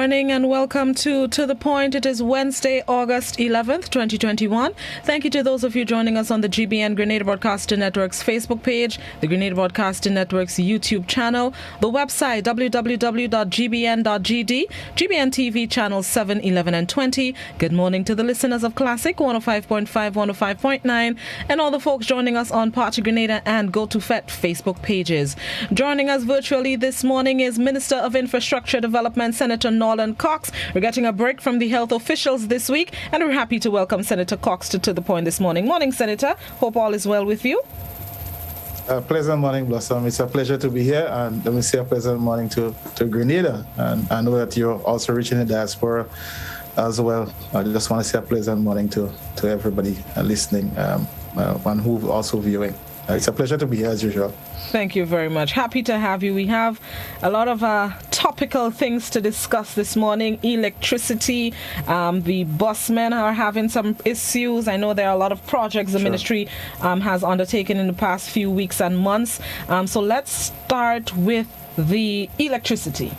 morning and welcome to The Point. It is Wednesday, August 11th, 2021. Thank you to those of you joining us on the GBN Grenada Broadcasting Network's Facebook page, the Grenada Broadcasting Network's YouTube channel, the website www.gbn.gd, GBN TV channels 7, 11 and 20. Good morning to the listeners of Classic 105.5, 105.9 and all the folks joining us on Party Grenada and Go to FET Facebook pages. Joining us virtually this morning is Minister of Infrastructure Development, Senator Norland Cox. We're getting a break from the health officials this week, and we're happy to welcome Senator Cox to The Point this morning. Morning, Senator. Hope all is well with you. Pleasant morning, Blossom. It's a pleasure to be here, and let me say a pleasant morning to Grenada. And I know that you're also reaching the diaspora as well. I just want to say a pleasant morning to everybody listening and who also viewing. It's a pleasure to be here as usual. Thank you very much. Happy to have you. We have a lot of topical things to discuss this morning. Electricity, the busmen are having some issues. I know there are a lot of projects the ministry has undertaken in the past few weeks and months. So let's start with the electricity.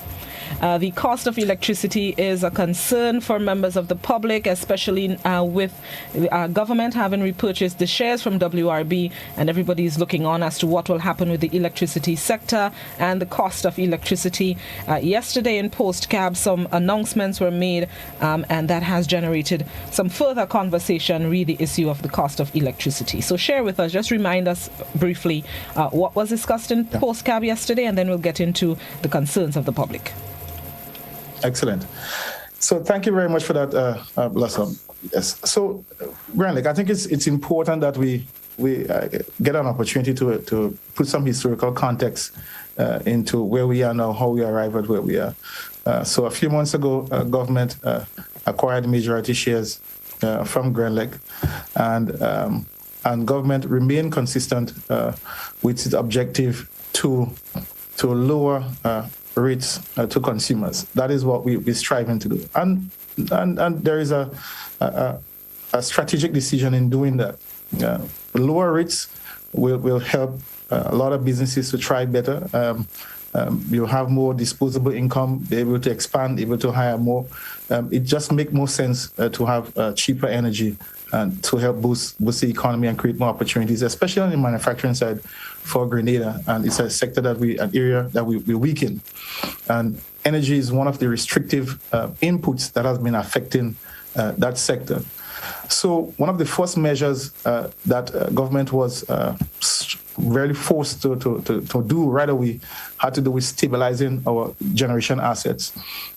The cost of electricity is a concern for members of the public, especially with government having repurchased the shares from WRB, and everybody is looking on as to what will happen with the electricity sector and the cost of electricity. Yesterday in Postcab, some announcements were made, and that has generated some further conversation, the issue of the cost of electricity. So share with us, just remind us briefly what was discussed in Postcab yesterday, and then we'll get into the concerns of the public. Excellent. So thank you very much for that, Blossom. Yes. So, Granley, I think it's important that we get an opportunity to put some historical context into where we are now, how we arrived at where we are. So a few months ago, government acquired majority shares from Grenlec, and government remained consistent with its objective to lower rates to consumers. That is what we're striving to do, and there is a strategic decision in doing that. Lower rates will help a lot of businesses to try better. You have more disposable income, be able to expand, able to hire more. It just makes more sense to have cheaper energy and to help boost the economy and create more opportunities, especially on the manufacturing side for Grenada. And it's a sector an area that we weaken. And energy is one of the restrictive inputs that has been affecting that sector. So one of the first measures that government was really forced to do right away had to do with stabilizing our generation assets.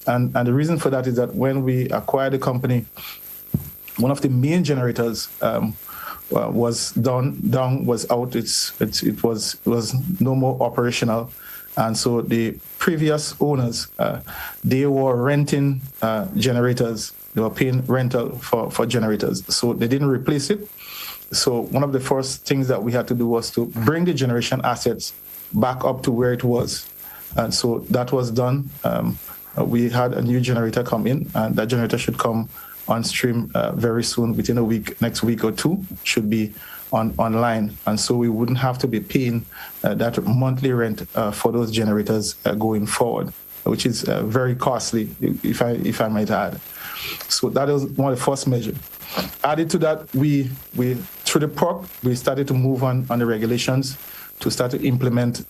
And the reason for that is that when we acquired the company, one of the main generators was was out. It was no more operational, and so the previous owners they were renting generators. They were paying rental for generators, so they didn't replace it. So one of the first things that we had to do was to bring the generation assets back up to where it was, and so that was done. We had a new generator come in, and that generator should come on stream very soon, within a week, next week or two, should be online. And so we wouldn't have to be paying that monthly rent for those generators going forward, which is very costly, if I might add. So that is one of the first measures. Added to that, we through the PROC, we started to move on the regulations to start to implement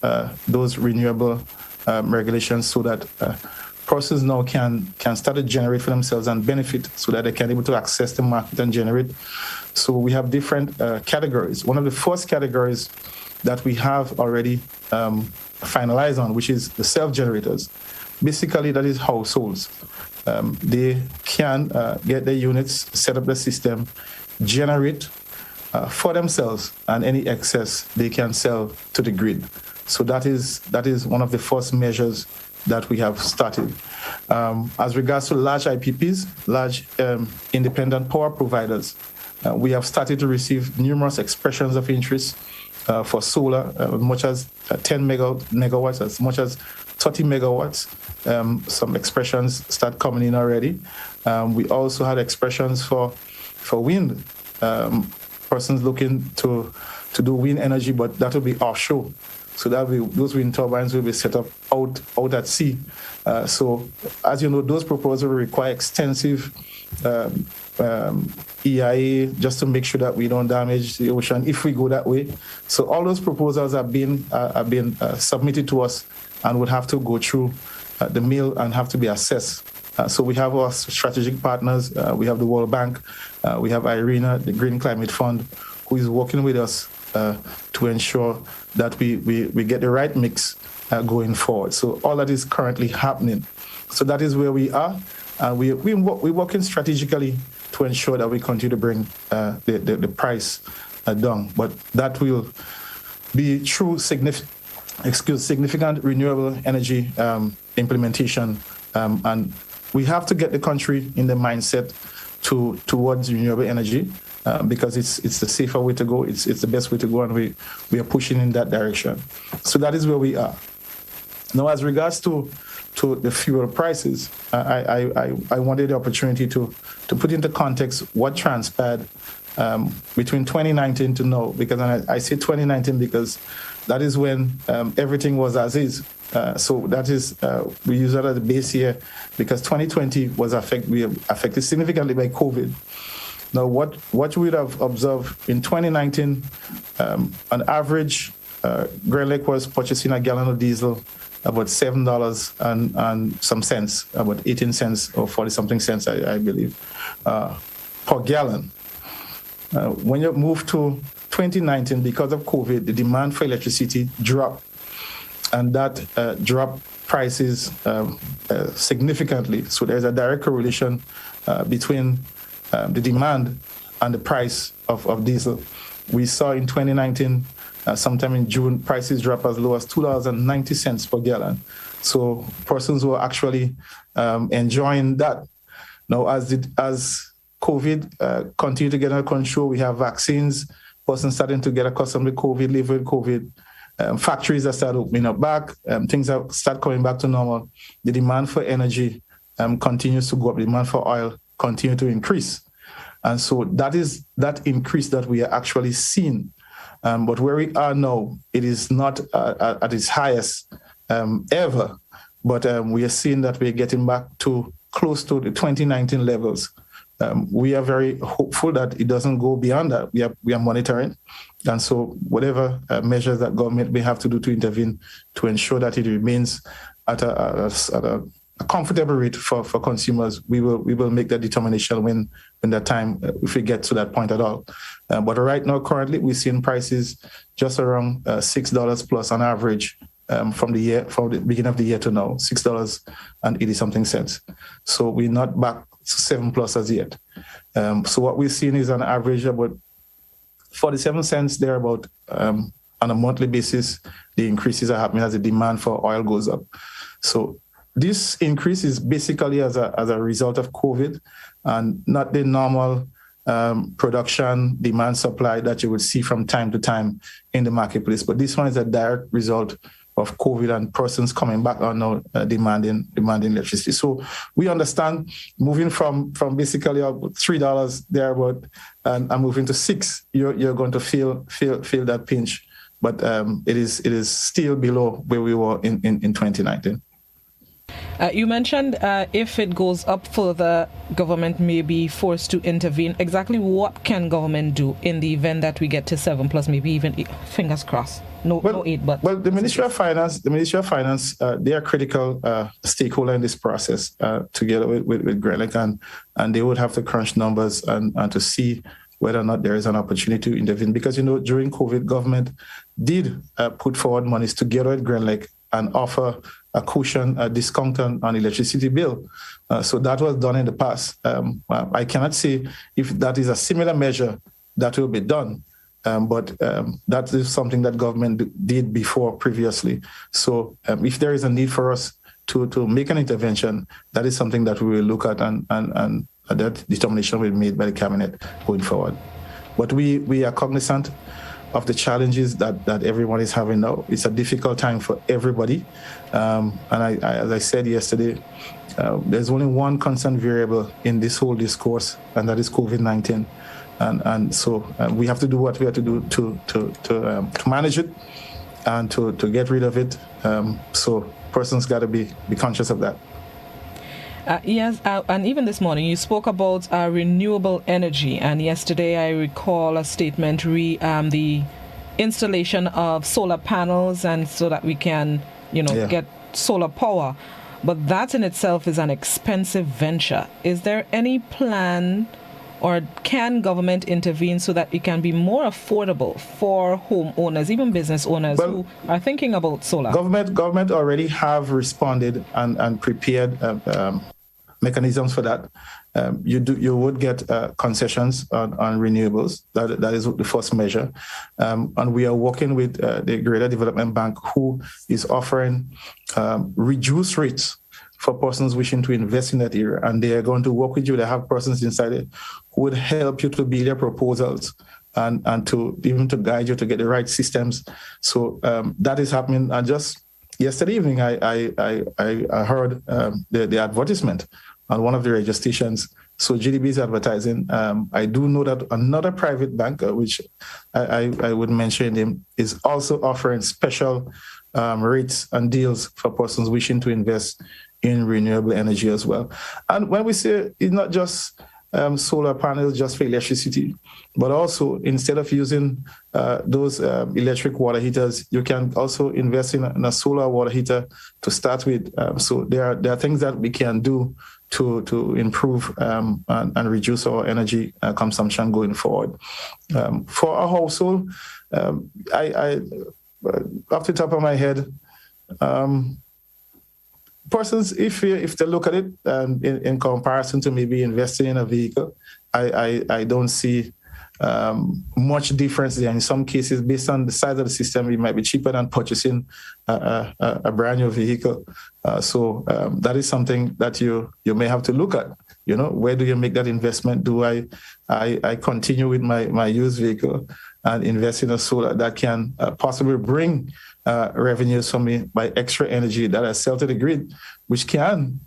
those renewable regulations so that persons now can start to generate for themselves and benefit so that they can be able to access the market and generate. So we have different categories. One of the first categories that we have already finalized on, which is the self-generators. Basically, that is households. They can get their units, set up the system, generate for themselves, and any excess they can sell to the grid. So that is one of the first measures that we have started. As regards to large IPPs, large independent power providers, we have started to receive numerous expressions of interest for solar, as much as 10 megawatts, as much as 30 megawatts. Some expressions start coming in already. We also had expressions for wind. Persons looking to do wind energy, but that will be offshore. So those wind turbines will be set up out at sea. So as you know, those proposals will require extensive EIA just to make sure that we don't damage the ocean if we go that way. So all those proposals have been submitted to us and would have to go through the mill and have to be assessed. So we have our strategic partners. We have the World Bank. We have IRENA, the Green Climate Fund, who is working with us to ensure that we get the right mix going forward. So all that is currently happening. So that is where we are. We're working strategically to ensure that we continue to bring the price down. But that will be through significant renewable energy implementation. And we have to get the country in the mindset towards renewable energy. Because it's the safer way to go, it's the best way to go, and we are pushing in that direction. So that is where we are. Now, as regards to the fuel prices, I wanted the opportunity to put into context what transpired between 2019 to now, because I say 2019 because that is when everything was as is. So that is, we use that as a base year, because 2020 was affected significantly by COVID. Now, what we would have observed in 2019, on average, Grand Lake was purchasing a gallon of diesel about $7 and some cents, about 18 cents or 40-something cents, I believe, per gallon. When you move to 2019, because of COVID, the demand for electricity dropped, and that dropped prices significantly. So there's a direct correlation between the demand and the price of diesel. We saw in 2019, sometime in June, prices drop as low as $2.90 per gallon. So persons were actually enjoying that. Now, as COVID continued to get under control, we have vaccines, persons starting to get accustomed to COVID, live with COVID. Factories that start opening up back, things that start coming back to normal. The demand for energy continues to go up. The demand for oil continue to increase. And so that is that increase that we are actually seeing. But where we are now, it is not at its highest ever, but we are seeing that we're getting back to close to the 2019 levels. We are very hopeful that it doesn't go beyond that. We are monitoring. And so whatever measures that government may have to do to intervene to ensure that it remains at a comfortable rate for consumers, we will make that determination when that time, if we get to that point at all. But right now, currently, we're seeing prices just around $6 plus on average from the beginning of the year to now, $6.80-something cents. So we're not back to 7 plus as yet. So what we're seeing is on average about 47 cents thereabout on a monthly basis. The increases are happening as the demand for oil goes up. So this increase is basically as a result of COVID and not the normal production, demand, supply that you would see from time to time in the marketplace. But this one is a direct result of COVID and persons coming back on now demanding electricity. So we understand moving from basically $3 thereabout and moving to $6, you're going to feel that pinch. But it is still below where we were in 2019. You mentioned if it goes up further, government may be forced to intervene. Exactly what can government do in the event that we get to 7 plus, maybe even 8, fingers crossed? No 8, but... Well, the Ministry of Finance, they are critical stakeholder in this process together with Grand Lake, and they would have to crunch numbers and to see whether or not there is an opportunity to intervene. Because, during COVID, government did put forward monies together with Grand Lake and offer a cushion, a discount on electricity bill. So that was done in the past. I cannot say if that is a similar measure that will be done, but that is something that government did before previously. So if there is a need for us to make an intervention, that is something that we will look at and that determination will be made by the cabinet going forward. But we are cognizant of the challenges that everyone is having now. It's a difficult time for everybody. And as I said yesterday, there's only one constant variable in this whole discourse, and that is COVID-19. and so we have to do what we have to do to manage it and to get rid of it. So persons got to be conscious of that. Yes, and even this morning you spoke about renewable energy, and yesterday I recall a statement the installation of solar panels, and so that we can get solar power, but that in itself is an expensive venture. Is there any plan, or can government intervene so that it can be more affordable for homeowners, even business owners who are thinking about solar? Government already have responded and prepared mechanisms for that. You would get concessions on renewables. That is the first measure, and we are working with the Grenada Development Bank, who is offering reduced rates for persons wishing to invest in that area, and they are going to work with you. They have persons inside it who would help you to build their proposals and to even to guide you to get the right systems. So that is happening. And just yesterday evening, I heard the advertisement on one of the radio stations. So GDB is advertising. I do know that another private bank, which I would mention him, is also offering special rates and deals for persons wishing to invest in renewable energy as well. And when we say it's not just solar panels just for electricity, but also instead of using those electric water heaters, you can also invest in a solar water heater to start with. So there are things that we can do to improve and reduce our energy consumption going forward. For our household, I off the top of my head, persons, if they look at it in comparison to maybe investing in a vehicle, I don't see much difference there. In some cases, based on the size of the system, it might be cheaper than purchasing a brand new vehicle. So that is something that you may have to look at. Where do you make that investment? Do I continue with my used vehicle and invest in a solar that can possibly bring revenues for me by extra energy that I sell to the grid, which can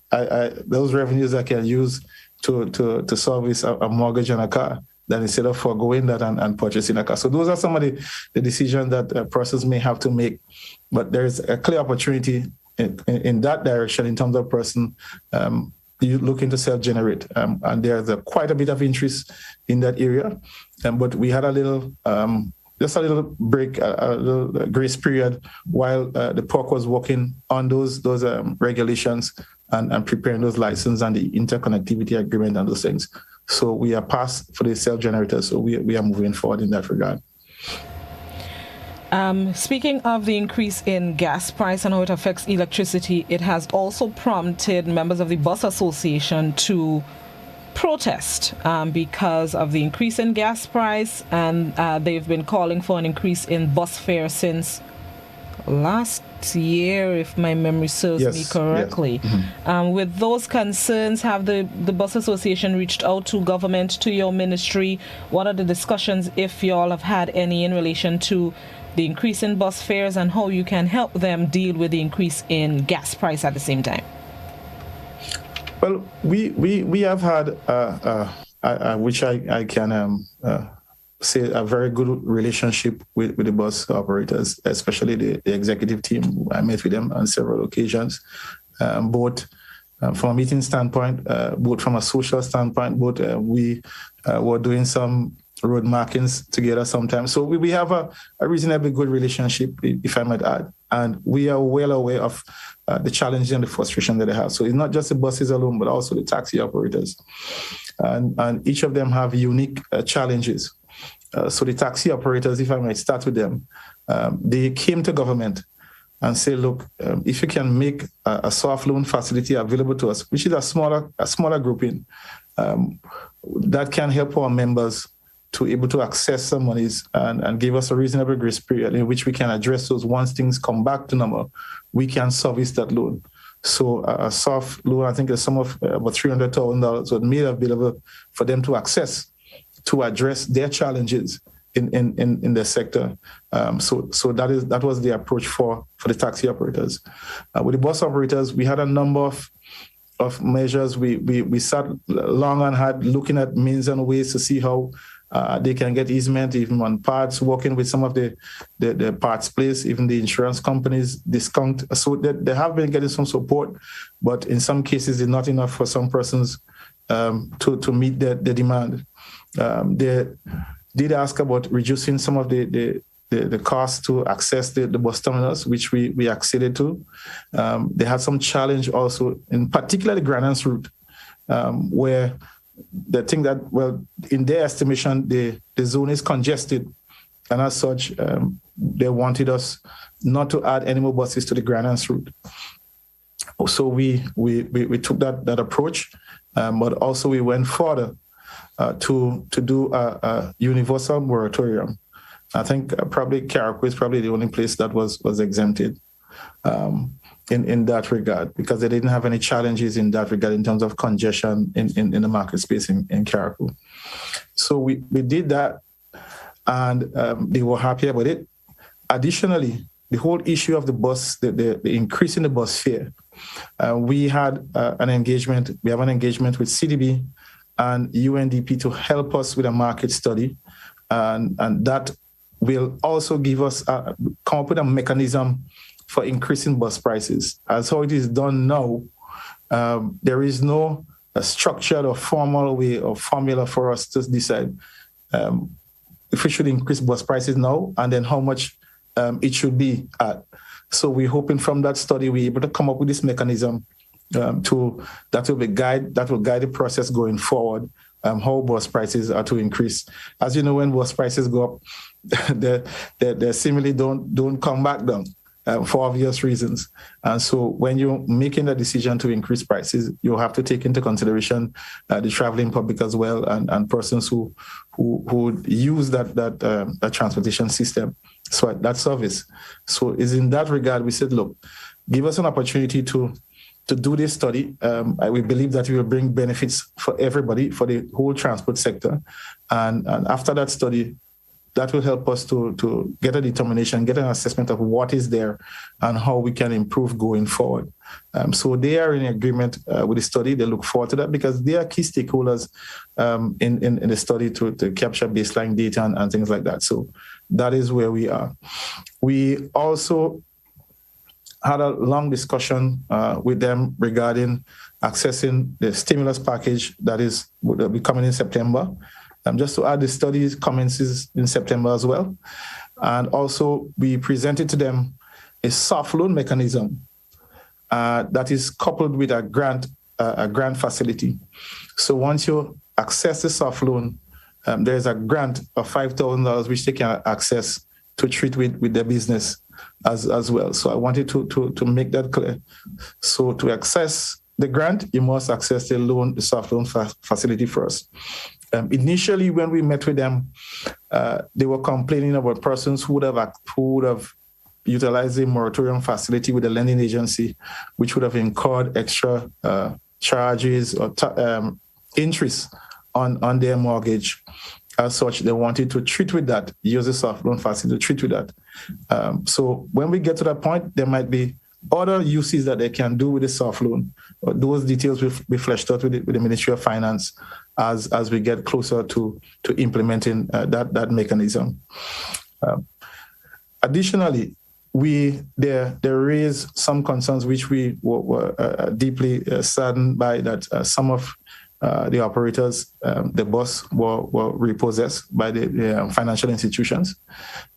those revenues I can use to service a mortgage on a car, than instead of foregoing that and purchasing a car. So those are some of the decisions that persons may have to make. But there's a clear opportunity in that direction in terms of person you looking to self-generate. And there's quite a bit of interest in that area. But we had just a little break, a little grace period while the POC was working on those regulations and preparing those licenses and the interconnectivity agreement and those things. So we are passed for the self-generators. So we are moving forward in that regard. Speaking of the increase in gas price and how it affects electricity, it has also prompted members of the Bus Association to protest because of the increase in gas price, and they've been calling for an increase in bus fare since last year, if my memory serves me correctly. Yes. Mm-hmm. With those concerns, have the Bus Association reached out to government, to your ministry? What are the discussions, if you all have had any, in relation to the increase in bus fares and how you can help them deal with the increase in gas price at the same time? Well, we have had, which I can say, a very good relationship with the bus operators, especially the executive team. I met with them on several occasions, both from a meeting standpoint, both from a social standpoint, both we were doing some road markings together sometimes. So we have a reasonably good relationship, if I might add. And we are well aware of the challenges and the frustration that they have. So it's not just the buses alone, but also the taxi operators. And each of them have unique challenges. So the taxi operators, if I might start with them, they came to government and say, look, if you can make a soft loan facility available to us, which is a smaller grouping, that can help our members to able to access some monies and give us a reasonable grace period in which we can address those. Once things come back to normal, we can service that loan. So a soft loan, I think a sum of about $300,000 was made available for them to access to address their challenges in the sector. So that was the approach for the taxi operators. With the bus operators, we had a number of measures. We sat long and hard looking at means and ways to see how They can get easement even on parts, working with some of the parts place, even the insurance companies discount. So they have been getting some support, but in some cases, it's not enough for some persons to meet the demand. They did ask about reducing some of the cost to access the bus terminals, which we acceded to. They had some challenge also, in particular the Grenada route, where they think that, well, in their estimation, the zone is congested. And as such, they wanted us not to add any more buses to the Grenada route. So we took that approach, but also we went further to do a universal moratorium. I think probably Carriacou is probably the only place that was exempted in that regard, because they didn't have any challenges in that regard in terms of congestion in the market space in Carriacou. So we did that, and they were happy about it. Additionally, the whole issue of the bus, the increase in the bus fare, we had an engagement. We have an engagement with CDB and UNDP to help us with a market study, and that will also give us come up with a mechanism for increasing bus prices. As how it is done now, there is no structured or formal way or formula for us to decide if we should increase bus prices now and then how much it should be at. So we're hoping from that study we're able to come up with this mechanism that will guide the process going forward. How bus prices are to increase. As you know, when bus prices go up, they seemingly don't come back down for obvious reasons. And so when you're making a decision to increase prices, you have to take into consideration the traveling public as well, and persons who use that transportation system, so that service. So is in that regard, we said, look, give us an opportunity to do this study. We believe that it will bring benefits for everybody, for the whole transport sector. And after that study, that will help us to get a determination, get an assessment of what is there and how we can improve going forward. So they are in agreement with the study. They look forward to that because they are key stakeholders in the study to capture baseline data and things like that. So that is where we are. We also had a long discussion with them regarding accessing the stimulus package that will be coming in September. Just to add, the study commences in September as well. And also we presented to them a soft loan mechanism that is coupled with a grant facility. So once you access the soft loan, there's a grant of $5,000 which they can access to treat with their business as well. So I wanted to make that clear. So to access the grant, you must access the soft loan facility first. Initially, when we met with them, they were complaining about persons who would have utilized the moratorium facility with the lending agency, which would have incurred extra charges or interest on their mortgage. As such, they wanted to treat with that, use the soft loan facility to treat with that. So when we get to that point, there might be other uses that they can do with the soft loan. Those details will be fleshed out with the Ministry of Finance as we get closer to implementing that mechanism. Additionally, there raised some concerns which we were deeply saddened by, that some of the operators, the bus were repossessed by the financial institutions.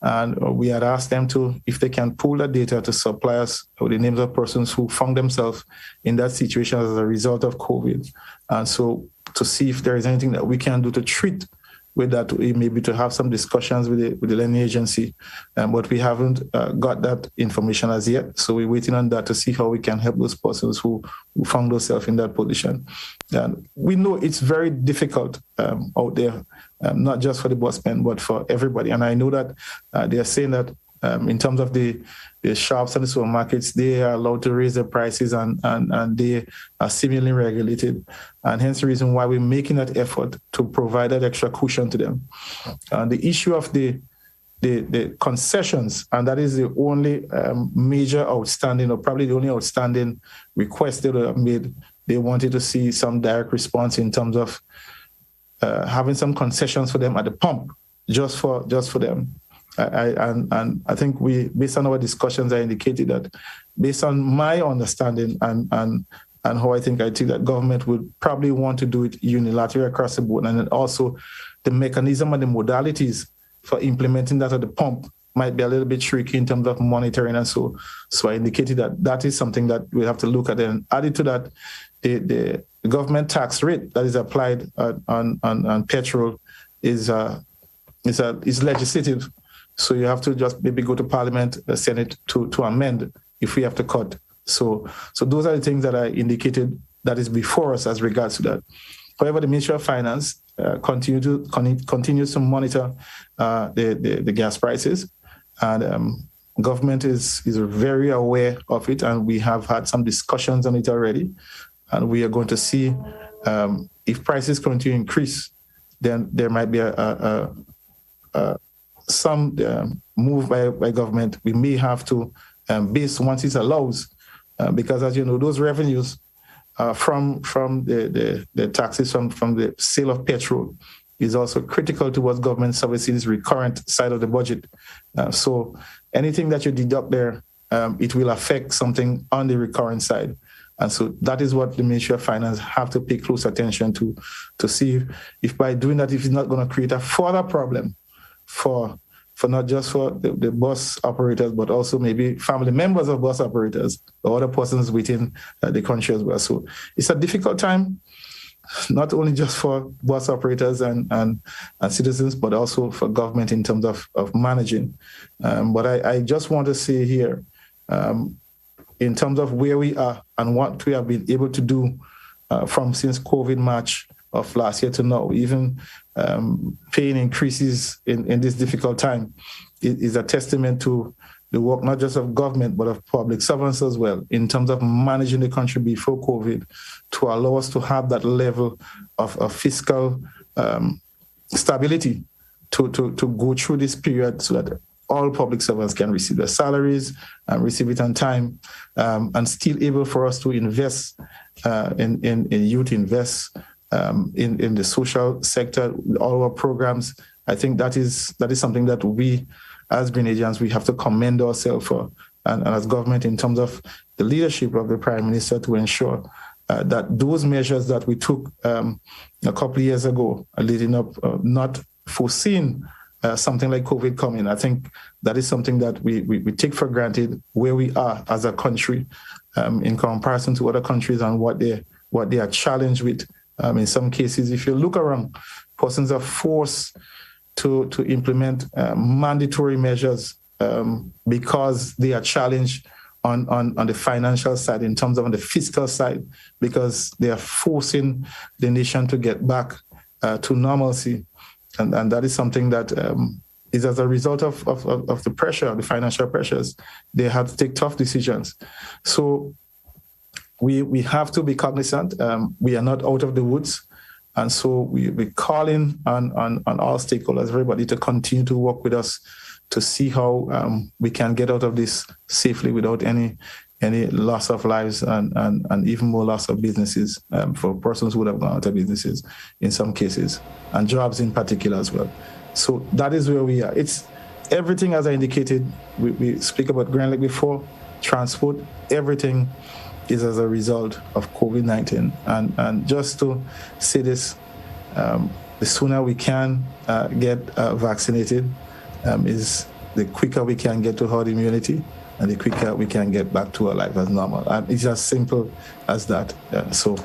And we had asked them if they can pull that data to supply us with the names of persons who found themselves in that situation as a result of COVID. And so to see if there is anything that we can do to treat with that, maybe to have some discussions with the lending agency. But we haven't got that information as yet. So we're waiting on that to see how we can help those persons who found themselves in that position. And we know it's very difficult out there, not just for the busmen, but for everybody. And I know that they are saying that in terms of the shops and the supermarkets, they are allowed to raise their prices and they are seemingly regulated. And hence the reason why we're making that effort to provide that extra cushion to them. The issue of the concessions, and that is the only major outstanding, or probably the only outstanding request they have made. They wanted to see some direct response in terms of having some concessions for them at the pump, just for them. And I think based on our discussions, I indicated that based on my understanding and how I think that government would probably want to do it unilaterally across the board, and then also the mechanism and the modalities for implementing that at the pump might be a little bit tricky in terms of monitoring and so I indicated that is something that we have to look at. And added to that, the government tax rate that is applied on petrol is legislative. So you have to just maybe go to Parliament, Senate to amend if we have to cut. So those are the things that I indicated that is before us as regards to that. However, the Ministry of Finance continues to monitor the gas prices, and government is very aware of it, and we have had some discussions on it already, and we are going to see if prices continue to increase, then there might be some move by government. We may have to base once it allows, because as you know, those revenues from the taxes from the sale of petrol is also critical towards government services recurrent side of the budget. So anything that you deduct there, it will affect something on the recurrent side. And so that is what the Ministry of Finance have to pay close attention to see if by doing that, if it's not going to create a further problem for not just for the bus operators, but also maybe family members of bus operators or other persons within the country as well. So it's a difficult time, not only just for bus operators and citizens, but also for government in terms of managing. But I just want to say here, in terms of where we are and what we have been able to do since COVID March of last year to now, even paying increases in this difficult time is a testament to the work not just of government, but of public servants as well, in terms of managing the country before COVID to allow us to have that level of fiscal stability to go through this period so that all public servants can receive their salaries and receive it on time, and still able for us to invest in youth, invest in the social sector, all our programs. I think that is something that we, as Grenadians, we have to commend ourselves for, and as government in terms of the leadership of the Prime Minister to ensure that those measures that we took a couple of years ago, leading up, not foreseen something like COVID coming. I think that is something that we take for granted where we are as a country in comparison to other countries and what they are challenged with. In some cases, if you look around, persons are forced to implement mandatory measures because they are challenged on the financial side, in terms of on the fiscal side, because they are forcing the nation to get back to normalcy. And that is something that is as a result of the pressure, the financial pressures. They have to take tough decisions. So we have to be cognizant. We are not out of the woods. And so we're calling on all stakeholders, everybody, to continue to work with us to see how we can get out of this safely without any loss of lives and even more loss of businesses for persons who would have gone out of businesses in some cases, and jobs in particular as well. So that is where we are. It's everything, as I indicated, we speak about Grand Lake before, transport, everything is as a result of COVID-19. And just to say this, the sooner we can get vaccinated is the quicker we can get to herd immunity, and the quicker we can get back to our life as normal. And it's as simple as that. So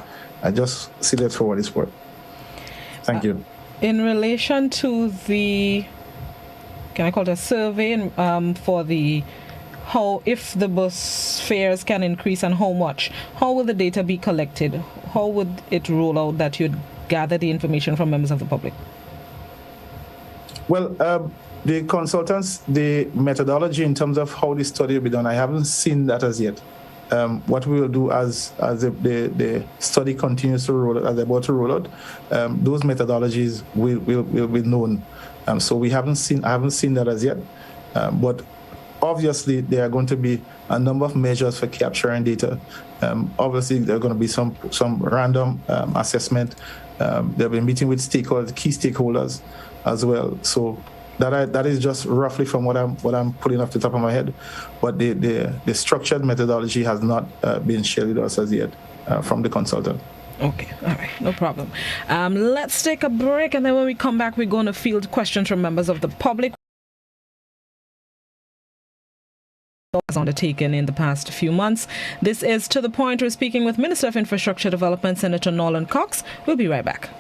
I just see that for what it's worth. Thank you. In relation to the, can I call it a survey for the how, if the bus fares can increase and how much, how will the data be collected? How would it roll out that you'd gather the information from members of the public? Well, the consultants, the methodology in terms of how this study will be done, I haven't seen that as yet. What we will do as the study continues to roll out, as they're about to roll out, those methodologies will be known. So I haven't seen that as yet. But obviously, there are going to be a number of measures for capturing data. Obviously, there are going to be some random assessment They've been meeting with stakeholders, key stakeholders as well. So that is just roughly from what I'm pulling off the top of my head. But the structured methodology has not been shared with us as yet from the consultant. Okay, all right, no problem. Let's take a break, and then when we come back, we're going to field questions from members of the public. Undertaken in the past few months. This is To The Point. We're speaking with Minister of Infrastructure Development, Senator Norland Cox. We'll be right back.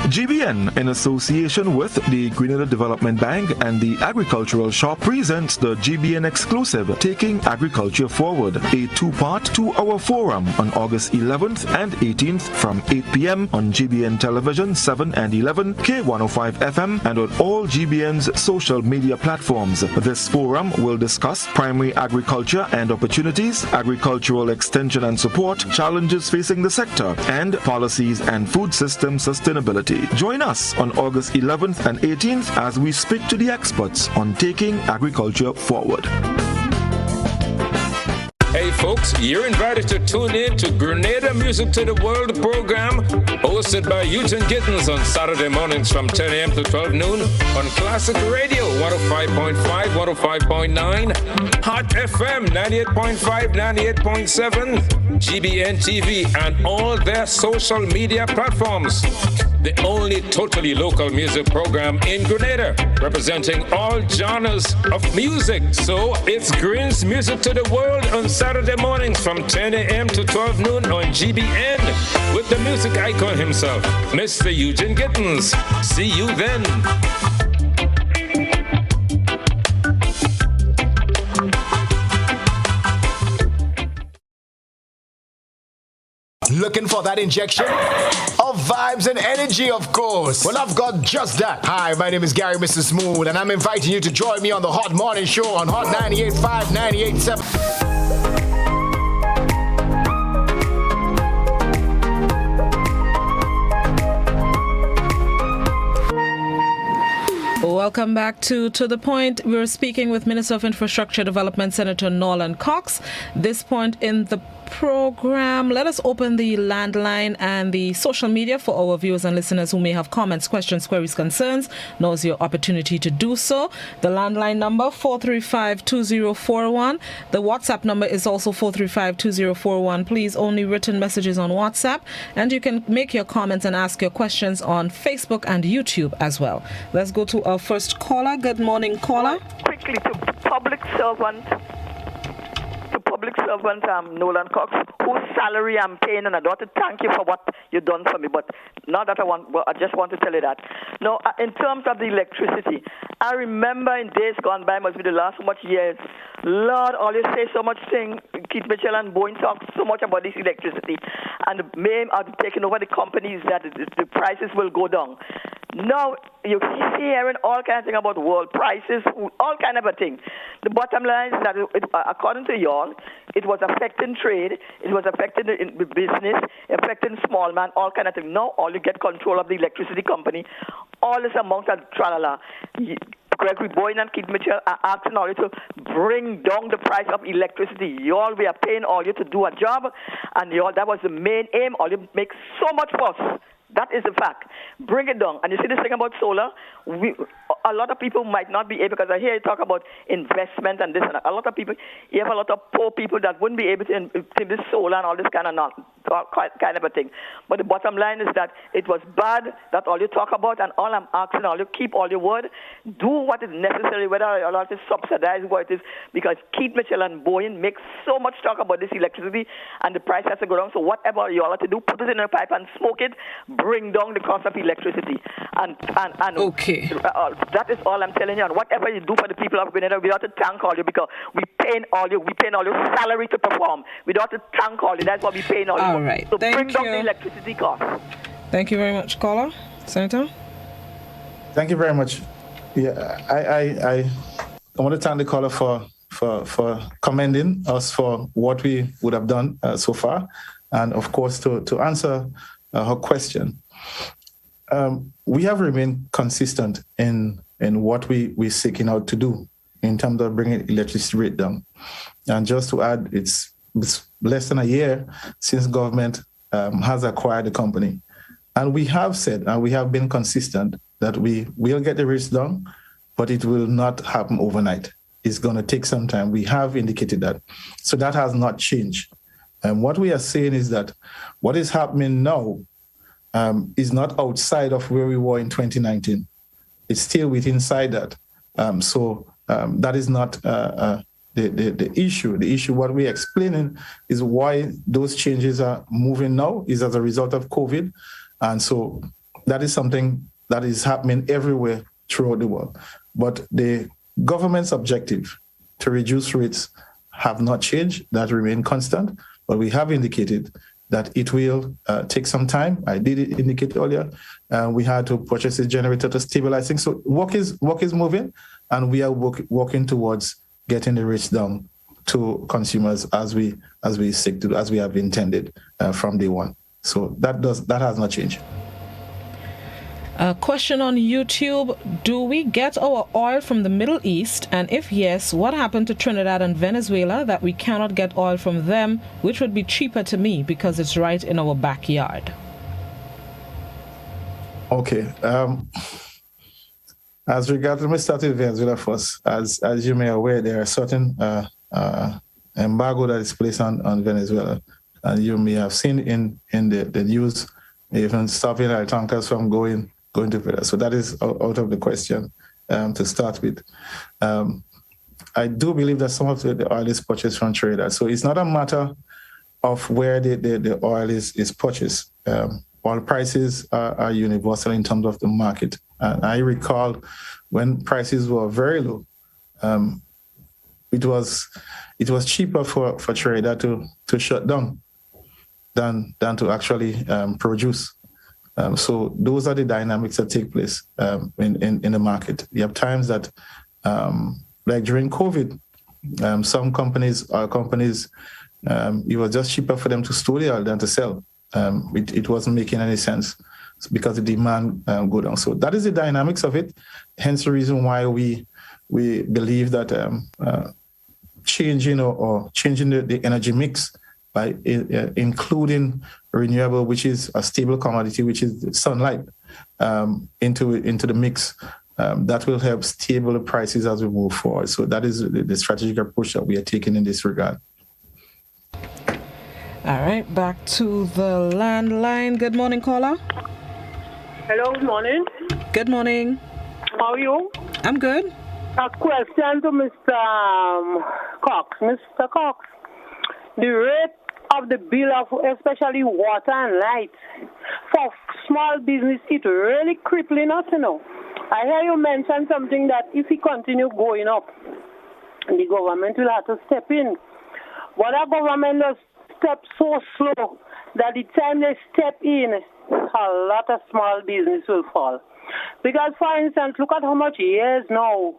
GBN, in association with the Grenada Development Bank and the Agricultural Shop, presents the GBN Exclusive, Taking Agriculture Forward, a two-part, 2-hour forum on August 11th and 18th from 8 p.m. on GBN Television 7 and 11, K105 FM, and on all GBN's social media platforms. This forum will discuss primary agriculture and opportunities, agricultural extension and support, challenges facing the sector, and policies and food system sustainability. Join us on August 11th and 18th as we speak to the experts on taking agriculture forward. Hey folks, you're invited to tune in to Grenada Music to the World program, hosted by Eugene Gittens on Saturday mornings from 10 a.m. to 12 noon on Classic Radio 105.5, 105.9, Hot FM 98.5, 98.7, GBN TV, and all their social media platforms. The only totally local music program in Grenada, representing all genres of music. So it's Green's Music to the World on Saturday mornings from 10 a.m. to 12 noon on GBN with the music icon himself, Mr. Eugene Gittens. See you then. Looking for that injection of vibes and energy, of course? Well, I've got just that. Hi, my name is Gary, Mr. Smooth, and I'm inviting you to join me on the Hot Morning Show on Hot 98.5, 98.7. Welcome back to The Point. We're speaking with Minister of Infrastructure Development, Senator Norland Cox. This point in the program, let us open the landline and the social media for our viewers and listeners who may have comments, questions, queries, concerns. Now is your opportunity to do so. The landline number 435-2041. The WhatsApp number is also 435-2041. Please, only written messages on WhatsApp, and you can make your comments and ask your questions on Facebook and YouTube as well. Let's go to our first caller. Good morning, caller. Quickly to public servant, Nolan Cox, whose salary I'm paying, and I want to thank you for what you've done for me. But not that I just want to tell you that. Now, in terms of the electricity, I remember in days gone by, must be the last so much years, Lord, all you say so much thing, Keith Mitchell and Boeing talk so much about this electricity, and the main are taking over the companies that the prices will go down. Now, you see hearing all kinds of things about world prices, all kind of a thing. The bottom line is that, according to y'all, it was affecting trade, it was affecting the business, affecting small man, all kind of things. Now, all you get control of the electricity company, all this amount of tralala. Gregory Boyne and Keith Mitchell are asking all you to bring down the price of electricity. Y'all, we are paying all you to do a job, and y'all, that was the main aim. All you make so much fuss. That is the fact. Bring it down. And you see this thing about solar, a lot of people might not be able, because I hear you talk about investment and this and that. A lot of people, you have a lot of poor people that wouldn't be able to invest this solar and all this kind of a thing. But the bottom line is that it was bad, that all you talk about, and all I'm asking, all you keep all your word, do what is necessary, whether you have to subsidize what it is, because Keith Mitchell and Boeing make so much talk about this electricity, and the price has to go down. So whatever you all have to do, put it in a pipe and smoke it, bring down the cost of electricity. And okay. That is all I'm telling you. And whatever you do for the people of Grenada, we ought to thank all you, because we paying all you salary to perform. We ought to thank all you. That's what we paying all you. All right. So Thank bring down you. the electricity cost. Thank you very much, caller. Senator? Thank you very much. Yeah, I want to thank the caller for for commending us for what we would have done so far, and of course to answer her question. We have remained consistent in what we're seeking out to do in terms of bringing electricity rate down. And just to add, it's less than a year since government has acquired the company. And we have said, and we have been consistent, that we will get the rates down, but it will not happen overnight. It's going to take some time. We have indicated that. So that has not changed. And what we are saying is that what is happening now is not outside of where we were in 2019. It's still inside that. So that is not the issue. The issue, what we're explaining, is why those changes are moving now is as a result of COVID. And so that is something that is happening everywhere throughout the world. But the government's objective to reduce rates have not changed. That remain constant. But we have indicated that it will take some time. I did indicate earlier. We had to purchase a generator to stabilize things. So work is moving, and we are working towards getting the rates down to consumers as we seek to, as we have intended from day one. So that has not changed. A question on YouTube. Do we get our oil from the Middle East? And if yes, what happened to Trinidad and Venezuela that we cannot get oil from them, which would be cheaper to me because it's right in our backyard? Okay. As regards, let me start with Venezuela first. As you may be aware, there are certain embargo that is placed on Venezuela. And you may have seen in the news, even stopping our tankers from going to Venezuela. So that is out of the question to start with. I do believe that some of the oil is purchased from Trinidad. So it's not a matter of where the oil is purchased. Oil prices are universal in terms of the market. And I recall when prices were very low, it was cheaper for Trinidad to shut down than to actually produce. So those are the dynamics that take place in the market. You have times that, like during COVID, some companies, it was just cheaper for them to store the oil than to sell. It wasn't making any sense because the demand go down. So that is the dynamics of it. Hence the reason why we believe that changing the energy mix by including renewable, which is a stable commodity, which is sunlight, into the mix, that will help stable the prices as we move forward. So that is the strategic approach that we are taking in this regard. All right, back to the landline. Good morning, caller. Hello, good morning. Good morning. How are you? I'm good. A question to Mr. Cox. Mr. Cox, the rate of the bill of especially water and light for small business, it really crippling us, you know. I hear you mention something that if it continue going up, the government will have to step in. But our government does step so slow that the time they step in, a lot of small business will fall. Because, for instance, look at how much years now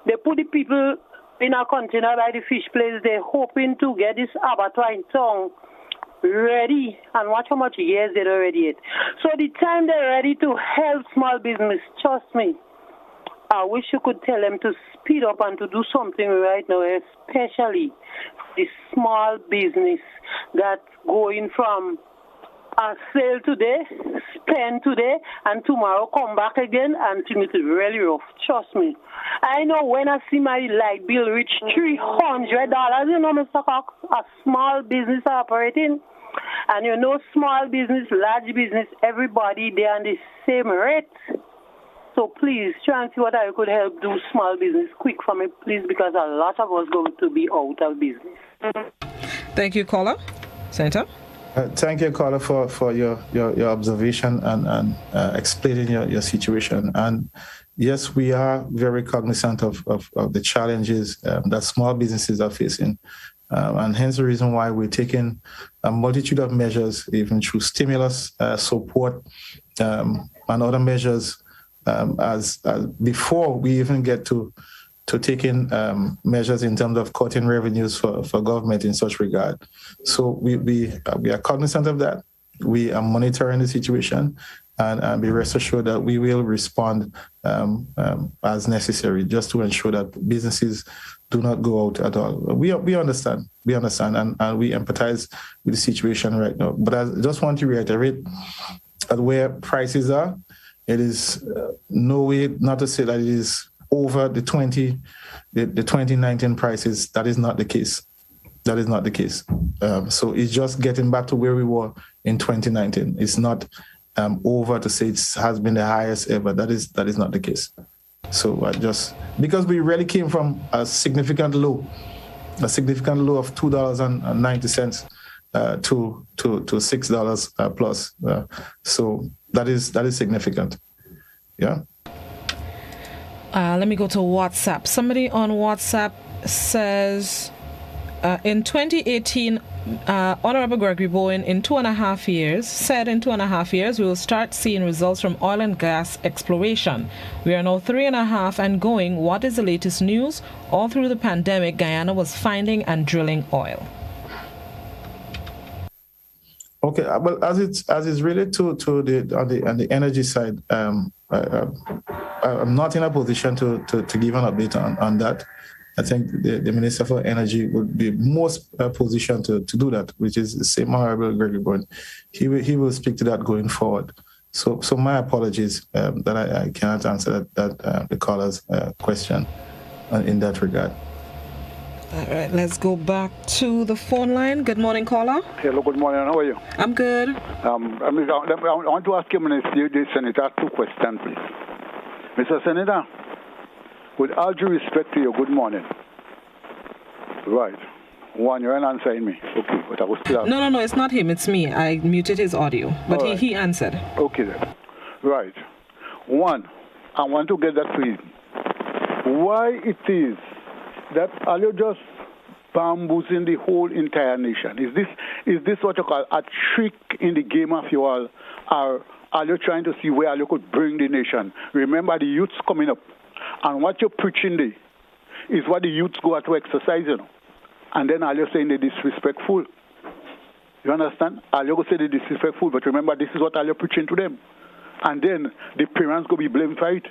they put the people in a container by the fish place. They're hoping to get this abattoir in town ready, and watch how much years they're already at. So the time they're ready to help small business, trust me, I wish you could tell them to speed up and to do something right now, especially the small business that's going from a sale today, spend today, and tomorrow come back again, and things is really rough. Trust me. I know when I see my light bill reach $300, you know, Mr. Cox, a small business operating, and you know, small business, large business, everybody, they're on the same rate. So please, try and see what I could help do small business quick for me, please, because a lot of us going to be out of business. Thank you, caller. Senator? Thank you, caller, for your observation and explaining your situation. And yes, we are very cognizant of the challenges that small businesses are facing. And hence the reason why we're taking a multitude of measures, even through stimulus, support, and other measures, as before we even get to taking measures in terms of cutting revenues for government in such regard. So we are cognizant of that. We are monitoring the situation, and be rest assured that we will respond as necessary, just to ensure that businesses do not go out at all. We understand, and we empathize with the situation right now. But I just want to reiterate that where prices are, it is no way not to say that it is over the 2019 prices. That is not the case. That is not the case. So it's just getting back to where we were in 2019. It's not over to say it has been the highest ever. That is not the case. So because we really came from a significant low of $2.90 to $6 plus. So that is significant. Yeah. Let me go to WhatsApp. Somebody on WhatsApp says, in 2018, Honorable Gregory Bowen, in 2.5 years, we will start seeing results from oil and gas exploration. We are now 3.5 and going. What is the latest news? All through the pandemic, Guyana was finding and drilling oil. Okay, well, as it's related to the energy side, I'm not in a position to give an update on that. I think the Minister for Energy would be most positioned to do that, which is the same Honorable Gregory Bowen. He will speak to that going forward. So my apologies that I cannot answer that the caller's question in that regard. All right, let's go back to the phone line. Good morning, caller. Hello, good morning. How are you? I'm good. I want to ask you, the Senator, 2 questions, please. Mr. Senator, with all due respect to you, good morning. Right. One, you're not answering me. Okay, but I was still... No, it's not him. It's me. I muted his audio, but right. he answered. Okay, then. Right. One, I want to get that clear. Why it is that are you just bamboozling the whole entire nation? Is this what you call a trick in the game of you all? Or are you trying to see where you could bring the nation? Remember, the youth's coming up. And what you're preaching there is what the youths go out to exercise, And then are you saying they're disrespectful? You understand? Are you going to say they're disrespectful? But remember, this is what are you preaching to them. And then the parents go be blamed for it.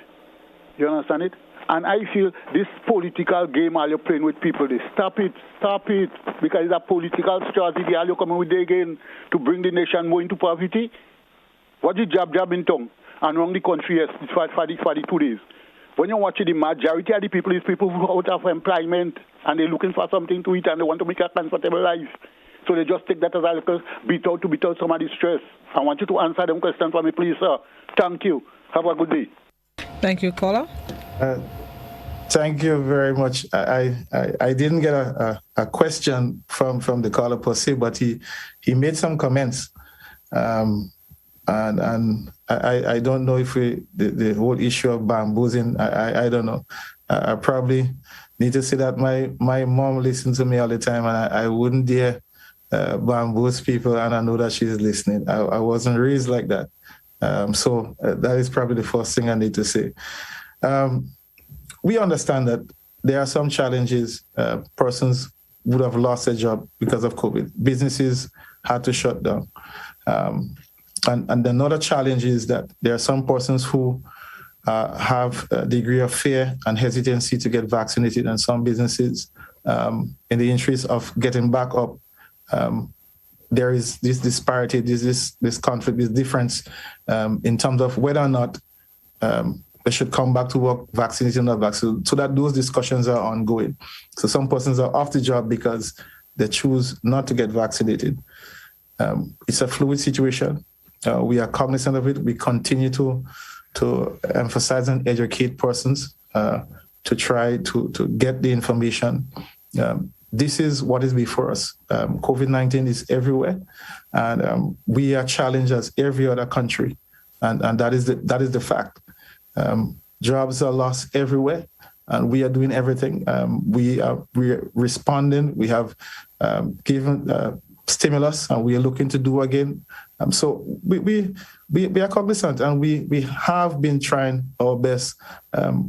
You understand it? And I feel this political game are you playing with people, they stop it. Because it's a political strategy. Are you coming with there again to bring the nation more into poverty? What the jab in tongue? And wrong the country, yes, for the 2 days. When you watch it, the majority of the people is people who are out of employment and they're looking for something to eat and they want to make a comfortable life. So they just take that as a little beat out some of the stress. I want you to answer them questions for me, please, sir. Thank you. Have a good day. Thank you, caller. Thank you very much. I didn't get a question from the caller per se, but he made some comments. And I don't know if the whole issue of bamboozling, I don't know. I probably need to say that my mom listens to me all the time, and I wouldn't dare bamboozle people, and I know that she's listening. I wasn't raised like that. So that is probably the first thing I need to say. We understand that there are some challenges. Persons would have lost their job because of COVID. Businesses had to shut down. And another challenge is that there are some persons who have a degree of fear and hesitancy to get vaccinated, and some businesses, in the interest of getting back up, there is this disparity, this conflict, this difference in terms of whether or not they should come back to work vaccinated or not vaccinated, so that those discussions are ongoing. So some persons are off the job because they choose not to get vaccinated. It's a fluid situation. We are cognizant of it. We continue to emphasize and educate persons to try to get the information. This is what is before us. COVID-19 is everywhere, and we are challenged as every other country, and that is the fact. Jobs are lost everywhere, and we are doing everything. We are responding. We have given stimulus, and we are looking to do again. So we are cognizant, and we have been trying our best.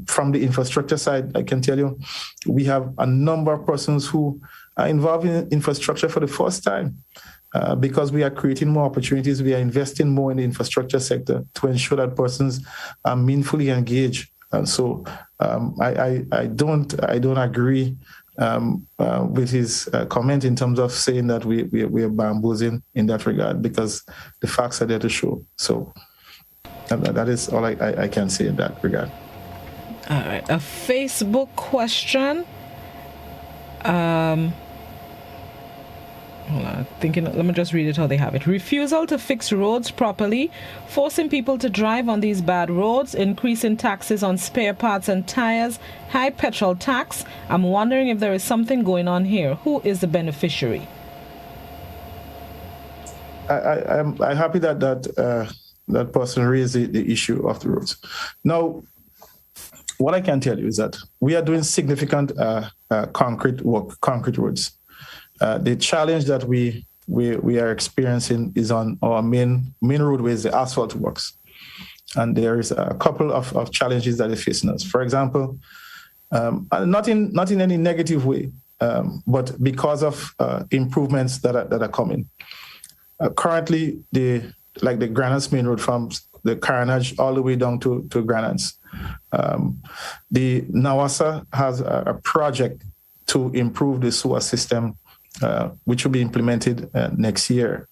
From the infrastructure side, I can tell you, we have a number of persons who are involved in infrastructure for the first time. Because we are creating more opportunities, we are investing more in the infrastructure sector to ensure that persons are meaningfully engaged. And so I don't agree with his comment in terms of saying that we are bamboozling in that regard, because the facts are there to show. So that is all I can say in that regard. All right. A Facebook question. Hold on, let me just read it how they have it. Refusal to fix roads properly, forcing people to drive on these bad roads, increasing taxes on spare parts and tires, high petrol tax. I'm wondering if there is something going on here. Who is the beneficiary? I'm happy that person raised the issue of the roads. Now, what I can tell you is that we are doing significant concrete roads. The challenge that we are experiencing is on our main roadways, the asphalt works. And there is a couple of challenges that are facing us. For example, not in any negative way, but because of improvements that are coming. Currently, the Grenada's main road from the Carnage all the way down to Grenada's. The Nawasa has a project to improve the sewer system, which will be implemented next year.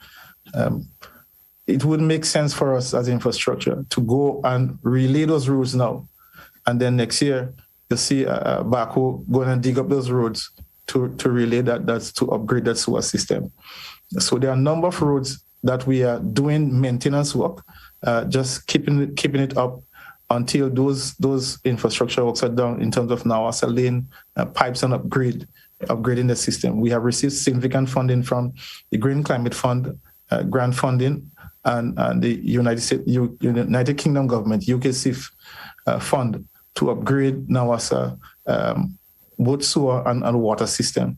It would make sense for us as infrastructure to go and relay those roads now. And then next year, you'll see a backhoe going and dig up those roads to relay that's to upgrade that sewer system. So there are a number of roads that we are doing maintenance work, just keeping it up until those infrastructure works are done in terms of Nawasa Lane, pipes and upgrading the system. We have received significant funding from the Green Climate Fund, grant funding, and the United Kingdom government, UKCIF fund to upgrade Nawasa both sewer and water system.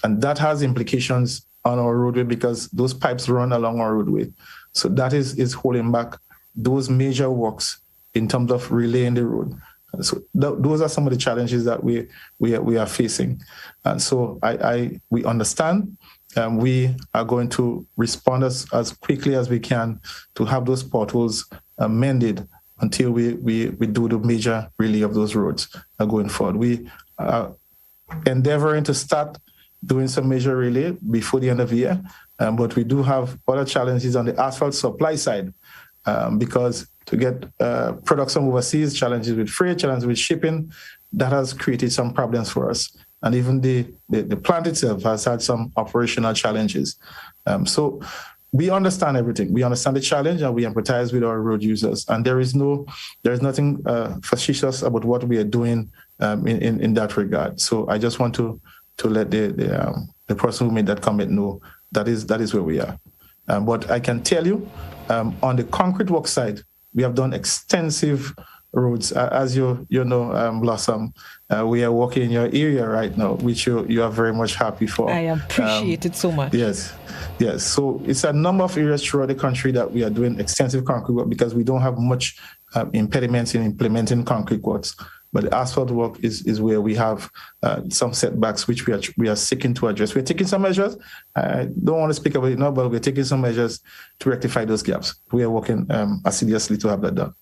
And that has implications on our roadway because those pipes run along our roadway. So that is holding back those major works in terms of relaying the road. So those are some of the challenges that we are facing. And so we understand, we are going to respond as quickly as we can to have those potholes mended until we do the major relay of those roads going forward. We are endeavoring to start doing some major relay before the end of the year, but we do have other challenges on the asphalt supply side because to get products from overseas, challenges with freight, challenges with shipping, that has created some problems for us. And even the plant itself has had some operational challenges. So we understand everything. We understand the challenge and we empathize with our road users. And there is nothing facetious about what we are doing in that regard. So I just want to let the person who made that comment know that is where we are. But I can tell you, on the concrete work side, we have done extensive roads. As you know, Blossom, we are working in your area right now, which you are very much happy for. I appreciate it so much. Yes. So it's a number of areas throughout the country that we are doing extensive concrete work because we don't have much impediments in implementing concrete works. But the asphalt work is where we have some setbacks, which we are seeking to address. We're taking some measures. I don't want to speak about it now, but we're taking some measures to rectify those gaps. We are working assiduously to have that done.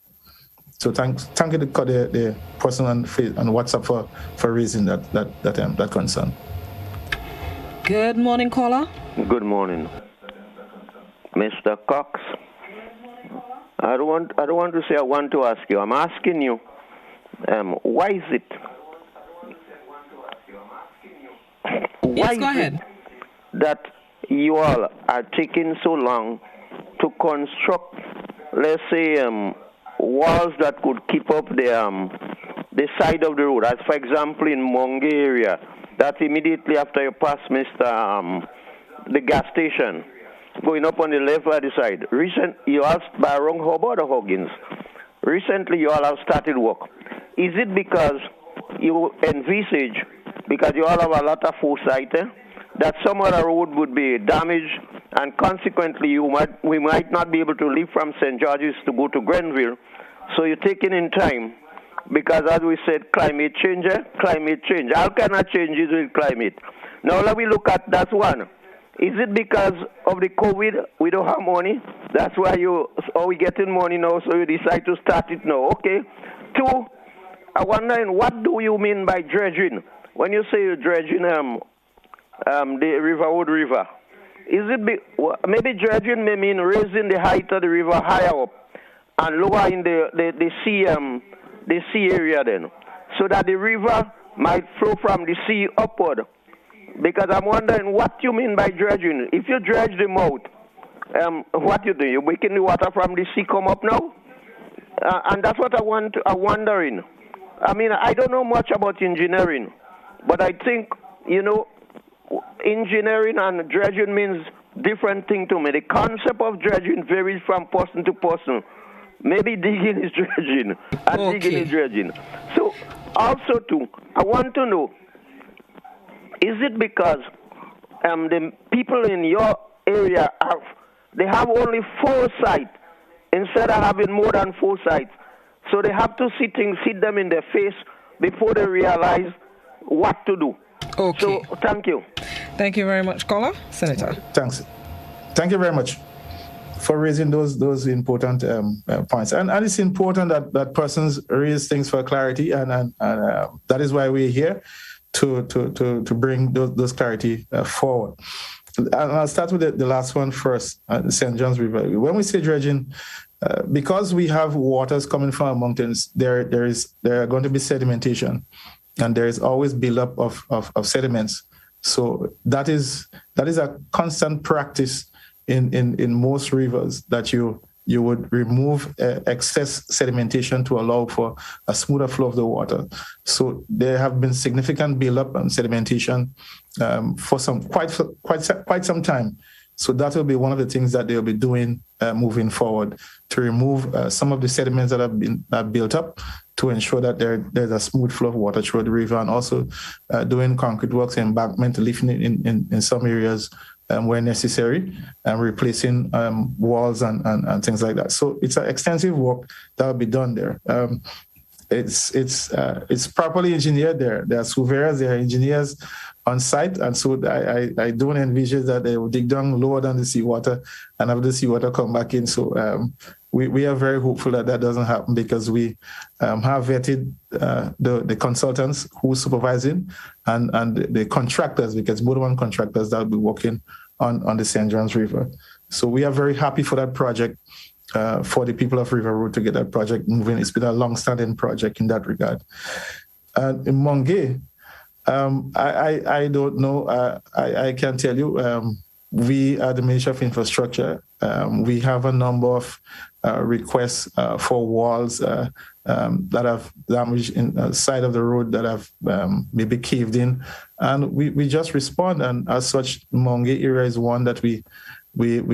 So thank you to the person on WhatsApp for raising that concern. Good morning, caller. Good morning, Mr. Cox. I don't want to say I want to ask you. I'm asking you. Why is it? Yes, go ahead. That you all are taking so long to construct, let's say, walls that could keep up the side of the road? As for example, in Monge area, that immediately after you pass the gas station, going up on the left or the side. You asked by wrong Hubbard or Huggins. Recently, you all have started work. Is it because you envisage, because you all have a lot of foresight, that some other road would be damaged, and consequently we might not be able to leave from St. George's to go to Grenville. So you're taking in time, because as we said, climate change. All kind of changes with climate. Now let me look at that one. Is it because of the COVID we don't have money? That's why we getting money now, so you decide to start it now. Okay. 2, I wonder, what do you mean by dredging? When you say you're dredging the Riverwood River, is it maybe dredging may mean raising the height of the river higher up and lowering the sea area then, so that the river might flow from the sea upward? Because I'm wondering what you mean by dredging. If you dredge the mouth, what you do? You're making the water from the sea come up now? And that's what I'm wondering. I mean, I don't know much about engineering, but I think, engineering and dredging means different thing to me. The concept of dredging varies from person to person. Maybe digging is dredging, and digging is dredging. So, also too, I want to know, is it because the people in your area have only 4 sites instead of having more than 4 sites? So they have to sit them in their face before they realize what to do. Okay. So thank you. Thank you very much, caller. Senator. Thanks. Thank you very much for raising those important points. And it's important that persons raise things for clarity, and that is why we're here to bring those clarity forward. And I'll start with the last one first, the St. John's River. When we say dredging, because we have waters coming from our mountains, there are going to be sedimentation, and there is always buildup of sediments. So that is a constant practice in most rivers, that you would remove excess sedimentation to allow for a smoother flow of the water. So there have been significant buildup and sedimentation for quite some time. So that will be one of the things that they'll be doing moving forward, to remove some of the sediments that have been built up, to ensure that there's a smooth flow of water through the river, and also doing concrete works, embankment, lifting it in some areas where necessary, and replacing walls and things like that. So it's an extensive work that will be done there. It's properly engineered there. There are surveyors, there are engineers on site, and so I don't envision that they will dig down lower than the seawater and have the seawater come back in. So we are very hopeful that doesn't happen, because we have vetted the consultants who are supervising and the contractors, because both one contractors that will be working on the St. John's River. So we are very happy for that project, for the people of River Road to get that project moving. It's been a long-standing project in that regard. In Mongay, I don't know. I can tell you, we at the Ministry of Infrastructure, we have a number of requests for walls that have damaged in the side of the road, that have maybe caved in, and we just respond. And as such, Mongay area is one that we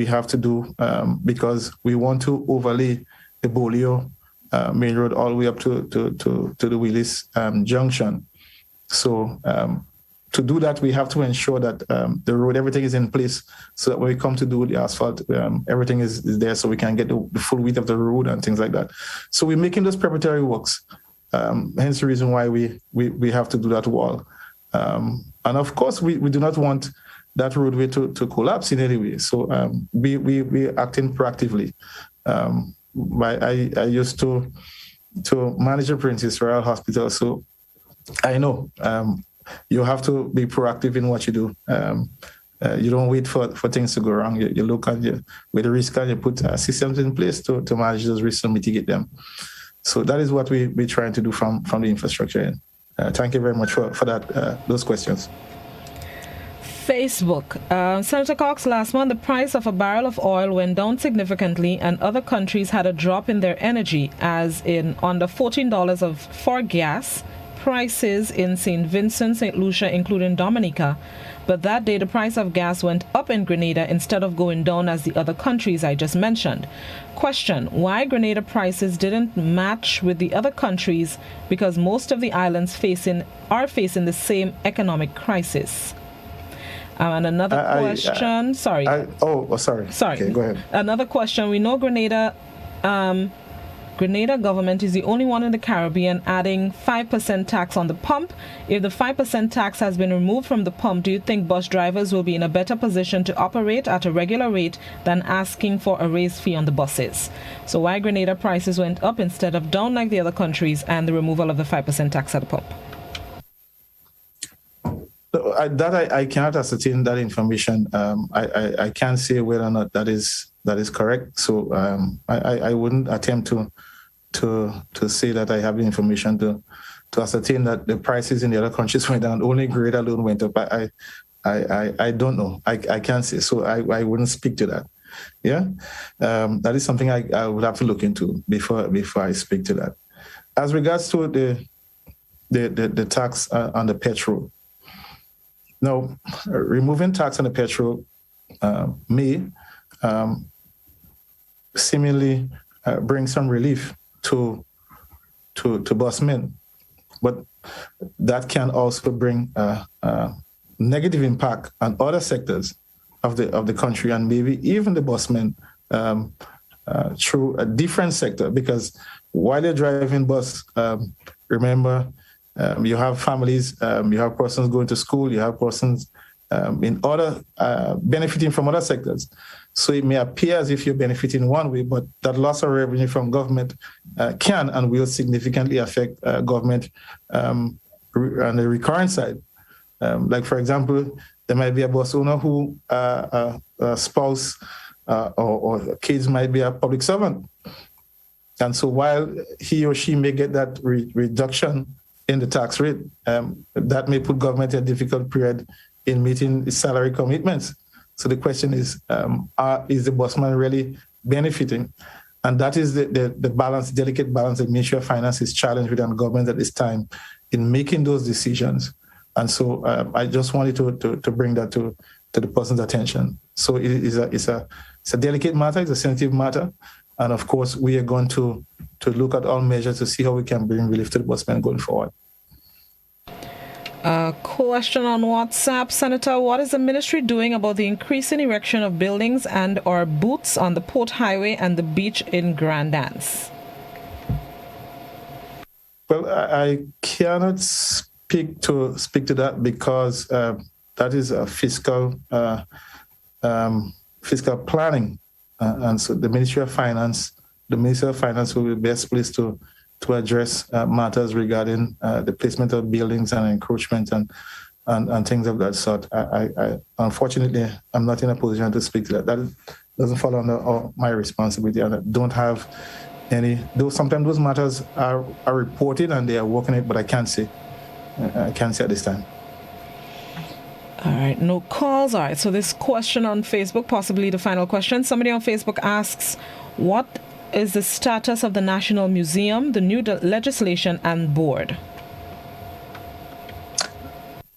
have to do, because we want to overlay the Bolio main road all the way up to the Willis Junction. So to do that, we have to ensure that the road, everything is in place, so that when we come to do the asphalt, everything is there, so we can get the full width of the road and things like that. So we're making those preparatory works. Hence the reason why we have to do that wall. And of course, we do not want that roadway to collapse in any way. So we're acting proactively. I used to manage a Princess Royal Hospital, so I know you have to be proactive in what you do. You don't wait for things to go wrong. You look at with the risk, and you put systems in place to manage those risks and mitigate them. So that is what we're trying to do from the infrastructure end. Thank you very much for that those questions. Facebook. Senator Cox, last month the price of a barrel of oil went down significantly, and other countries had a drop in their energy, as in under $14 for gas prices in St. Vincent, St. Lucia, including Dominica. But that day the price of gas went up in Grenada instead of going down as the other countries I just mentioned. Question: why Grenada prices didn't match with the other countries? Because most of the islands are facing the same economic crisis. And another question. Sorry. Sorry. Sorry. Okay, go ahead. Another question. We know Grenada government is the only one in the Caribbean adding 5% tax on the pump. If the 5% tax has been removed from the pump, do you think bus drivers will be in a better position to operate at a regular rate than asking for a raised fee on the buses? So why Grenada prices went up instead of down like the other countries, and the removal of the 5% tax at the pump? I cannot ascertain that information. I can't say whether or not that is correct. So I wouldn't attempt to say that I have the information to ascertain that the prices in the other countries went down. Only Grenada alone went up. I don't know. I can't say. So I wouldn't speak to that. Yeah, that is something I would have to look into before I speak to that. As regards to the tax on the petrol. Now, removing tax on the petrol may seemingly bring some relief to busmen, but that can also bring a negative impact on other sectors of the country, and maybe even the busmen through a different sector. Because while you're driving bus, remember. You have families, you have persons going to school, you have persons in other benefiting from other sectors. So it may appear as if you're benefiting one way, but that loss of revenue from government can and will significantly affect government on the recurrent side. Like, for example, there might be a bus owner who a spouse or kids might be a public servant. And so while he or she may get that reduction in the tax rate, that may put government in a difficult period in meeting its salary commitments. So the question is the busman really benefiting? And that is the balance, delicate balance that Ministry of Finance is challenged with, and government at this time in making those decisions. And so I just wanted to bring that to the person's attention. So it's a delicate matter, it's a sensitive matter. And of course, we are going to look at all measures to see how we can bring relief to the busmen going forward. A question on WhatsApp. Senator, what is the ministry doing about the increasing erection of buildings and or booths on the Port Highway and the beach in Grenada? Well, I cannot speak to that because that is a fiscal planning. And so the Ministry of Finance will be best placed to address matters regarding the placement of buildings and encroachment and things of that sort. I unfortunately, I'm not in a position to speak to that. That doesn't fall under my responsibility. I don't have any, though sometimes those matters are reported and they are working it, but I can't say. I can't say at this time. All right, no calls. All right, so this question on Facebook, possibly the final question. Somebody on Facebook asks, what is the status of the National Museum, the new legislation and board?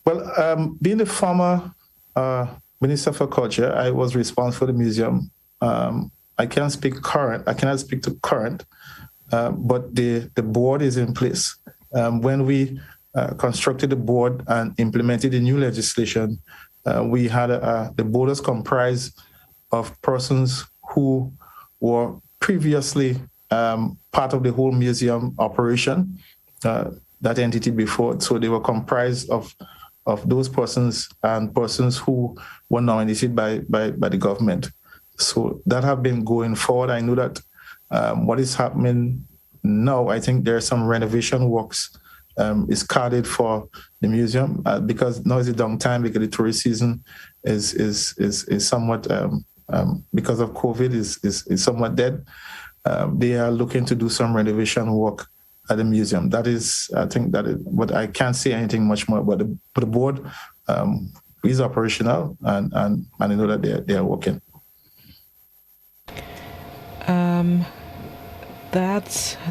Well, being the former Minister for Culture, I was responsible for the museum. I cannot speak to current, but the board is in place. When we constructed the board and implemented the new legislation, we had the board was comprised of persons who were previously part of the whole museum operation, that entity before. So they were comprised of those persons and persons who were nominated by the government. So that have been going forward. I know that what is happening now, I think there are some renovation works is carded for the museum because now is a down time because the tourist season is somewhat because of COVID is somewhat dead. They are looking to do some renovation work at the museum. That is, I think that is, but I can't say anything much more about the board is operational and I know that they are working.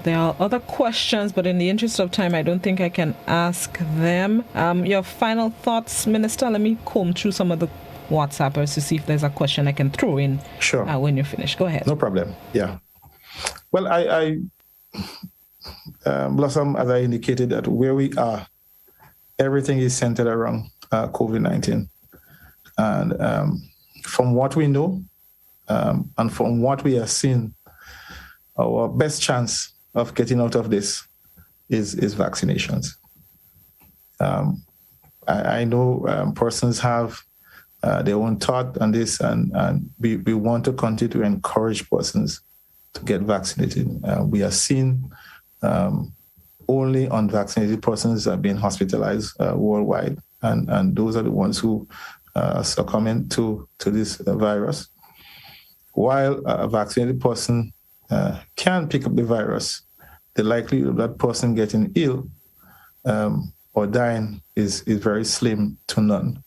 There are other questions, but in the interest of time, I don't think I can ask them. Your final thoughts, Minister? Let me comb through some of the WhatsAppers to see if there's a question I can throw in. Sure. When you're finished. Go ahead. No problem. Yeah. Well, I Blossom, as I indicated, that where we are, everything is centered around COVID-19. And from what we know and from what we are seeing, our best chance of getting out of this is vaccinations. I know persons have their own thought on this, and we want to continue to encourage persons to get vaccinated. We are seeing only unvaccinated persons are being hospitalized worldwide, and those are the ones who are succumbing to this virus. While a vaccinated person can pick up the virus, the likelihood of that person getting ill or dying is very slim to none.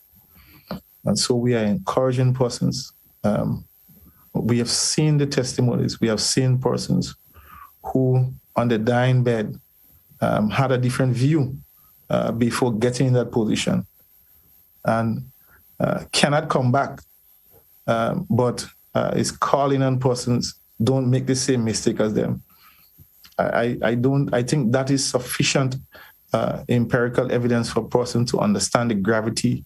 And so we are encouraging persons. We have seen the testimonies. We have seen persons who, on the dying bed, had a different view before getting in that position and cannot come back, but is calling on persons, don't make the same mistake as them. I think that is sufficient empirical evidence for a person to understand the gravity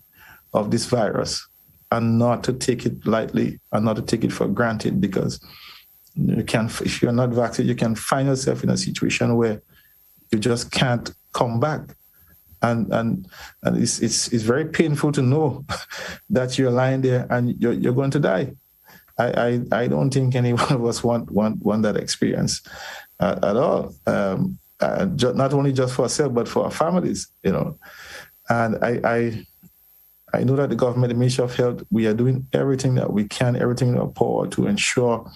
of this virus and not to take it lightly and not to take it for granted, because if you're not vaccinated, you can find yourself in a situation where you just can't come back. And it's very painful to know that you're lying there and you're going to die. I don't think any one of us want that experience at all. Not only just for ourselves, but for our families, And I know that the government, the Ministry of Health, we are doing everything that we can, everything in our power to ensure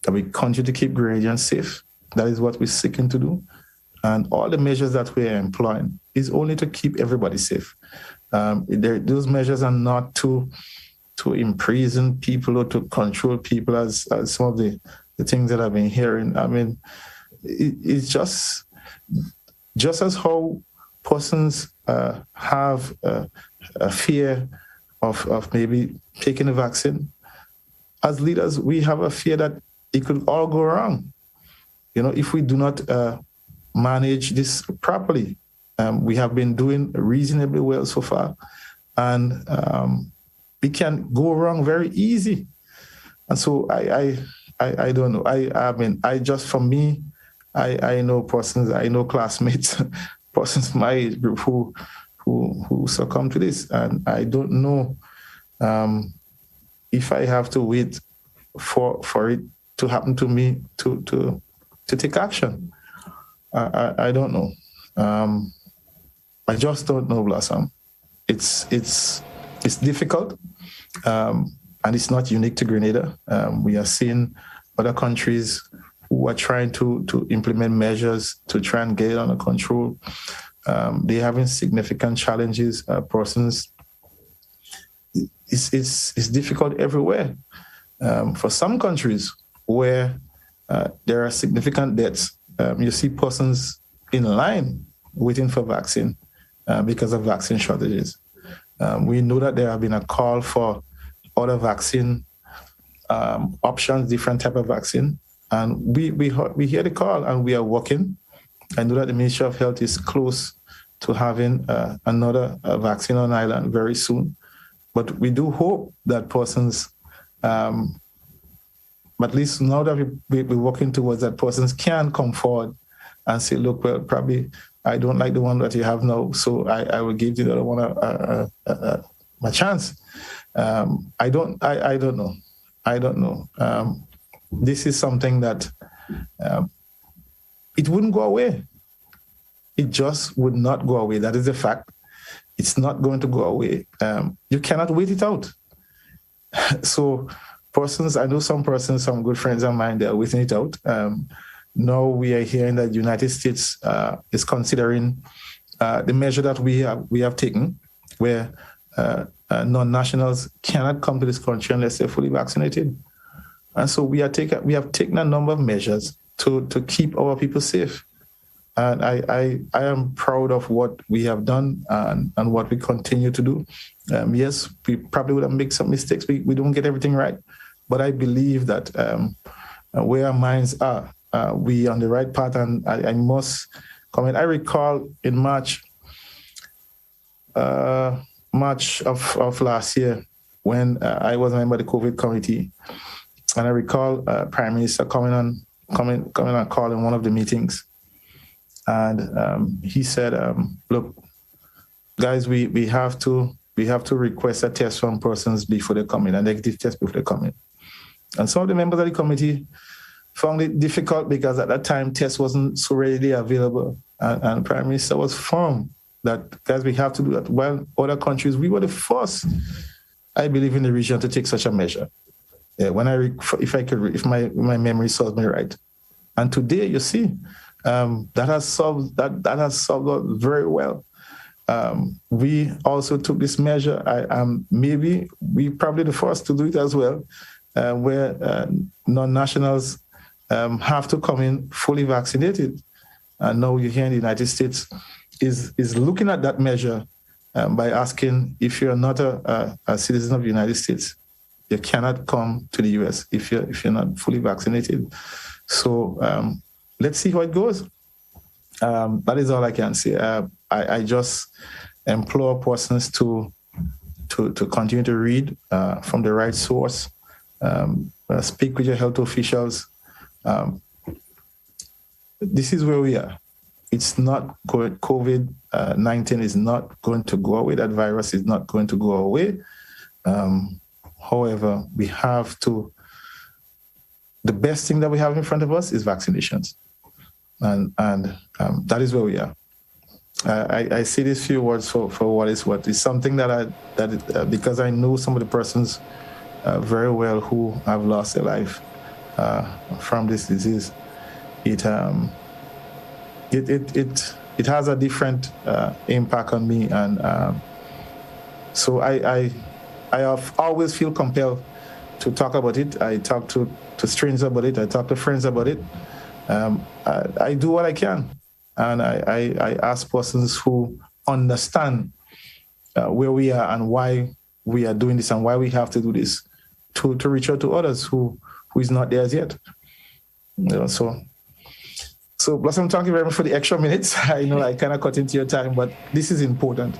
that we continue to keep Grenadians safe. That is what we're seeking to do. And all the measures that we are employing is only to keep everybody safe. Those measures are not to imprison people or to control people as some of the things that I've been hearing. I mean, it's just as how persons have a fear of maybe taking a vaccine. As leaders, we have a fear that it could all go wrong. If we do not manage this properly. We have been doing reasonably well so far, and we can go wrong very easy. And so I don't know. I know persons, I know classmates, persons my age group who succumb to this, and I don't know if I have to wait for it to happen to me to take action. I don't know. I just don't know, Blossom. It's difficult, and it's not unique to Grenada. We are seeing other countries who are trying to implement measures to try and get it under control. They're having significant challenges. Persons, it's difficult everywhere. For some countries where there are significant deaths, you see persons in line waiting for vaccine because of vaccine shortages. We know that there have been a call for other vaccine options, different type of vaccine, and we hear the call and we are working. I know that the Ministry of Health is close to having another vaccine on island very soon, but we do hope that persons, at least now that we're working towards that, persons can come forward and say, look, well, probably I don't like the one that you have now, so I will give the other one a chance. I don't know. This is something that it wouldn't go away. It just would not go away. That is the fact. It's not going to go away. You cannot wait it out. So persons, I know some persons, some good friends of mine, they are waiting it out. Now we are hearing that the United States is considering the measure that we have taken, where non-nationals cannot come to this country unless they're fully vaccinated. And so we have taken a number of measures to keep our people safe. And I am proud of what we have done and what we continue to do. Yes, we probably would have made some mistakes. We don't get everything right. But I believe that where our minds are, we on the right path. And I must comment. I recall in March of last year, when I was a member of the COVID committee, and I recall Prime Minister coming on call in one of the meetings, and he said, "Look, guys, we have to request a test from persons before they come in, a negative test before they come in." And some of the members of the committee found it difficult because at that time tests wasn't so readily available, and Prime Minister was firm that, guys, we have to do that. While other countries, we were the first, I believe, in the region to take such a measure. Yeah, if my memory serves me right, and today you see that has solved very well. We also took this measure. Maybe we probably the first to do it as well, where non-nationals have to come in fully vaccinated. And now you're here in the United States is looking at that measure by asking, if you're not a citizen of the United States, you cannot come to the US if you're not fully vaccinated. So let's see how it goes. That is all I can say. I just implore persons to continue to read from the right source, speak with your health officials. This is where we are. It's not going. COVID-19 is not going to go away. That virus is not going to go away. However, we have to. The best thing that we have in front of us is vaccinations, and that is where we are. I say these few words for what is what. It's something because I know some of the persons very well who have lost their life from this disease. It has a different impact on me, and so I have always feel compelled to talk about it. I talk to strangers about it. I talk to friends about it. I do what I can, and I ask persons who understand where we are and why we are doing this and why we have to do this to reach out to others who is not there as yet. So Blossom, thank you very much for the extra minutes. I know I kind of cut into your time, but this is important.